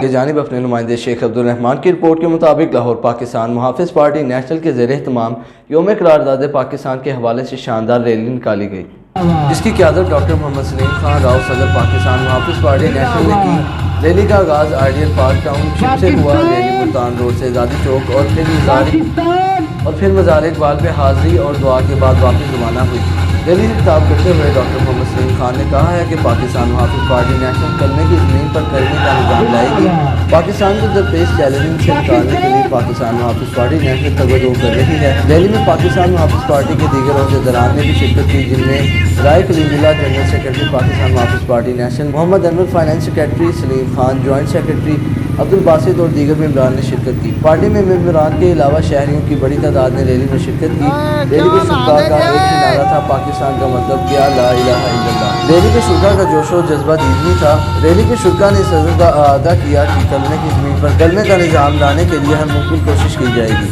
کی جانب اپنے نمائندے شیخ عبدالرحمان کی رپورٹ کے مطابق لاہور پاکستان محافظ پارٹی نیشنل کے زیر اہتمام یوم قرارداد پاکستان کے حوالے سے شاندار ریلی نکالی گئی، جس کی قیادت ڈاکٹر محمد سلیم خان راؤ صدر پاکستان محافظ پارٹی نیشنل نے کی۔ ریلی کا آغاز آئیڈیل پارک ٹاؤن شپ سے ہوا۔ ریلی ملتان روڈ سے آزادی چوک اور پھر مزار اقبال پہ حاضری اور دعا کے بعد واپس روانہ ہوئی۔ ریلی سے خطاب کرتے ہوئے ڈاکٹر محمد سلیم خان نے کہا ہے کہ پاکستان محافظ پارٹی نیشنل کلمے کی زمین پر کلمے کا نظام لائے گی۔ پاکستان کو درپیش چیلنجنگ سے نکالنے کے لیے پاکستان محافظ پارٹی نیشنل تگودو کر رہی ہے۔ ریلی میں پاکستان محافظ پارٹی کے دیگر عہدیداران نے بھی شرکت کی، جن میں رائے کلیم اللہ جنرل سیکرٹری پاکستان محافظ party national, Muhammad Anwar finance secretary Salim Khan, joint secretary Abdul Basit اور دیگر ممبران نے شرکت کی۔ پارٹی میں ممبران کے علاوہ شہریوں کی بڑی تعداد نے ریلی میں شرکت کی۔ ریلی کے شرکا کا ایک ہی نعرہ تھا، پاکستان کا مطلب کیا، لا الہ الا اللہ۔ ریلی کے شرکا کا جوش و جذبہ دینی تھا۔ ریلی کے شرکا نے اس عزم کا اعادہ کیا کہ کلمے کی زمین پر کلمے کا نظام لانے کے لیے ہر ممکن کوشش کی جائے گی۔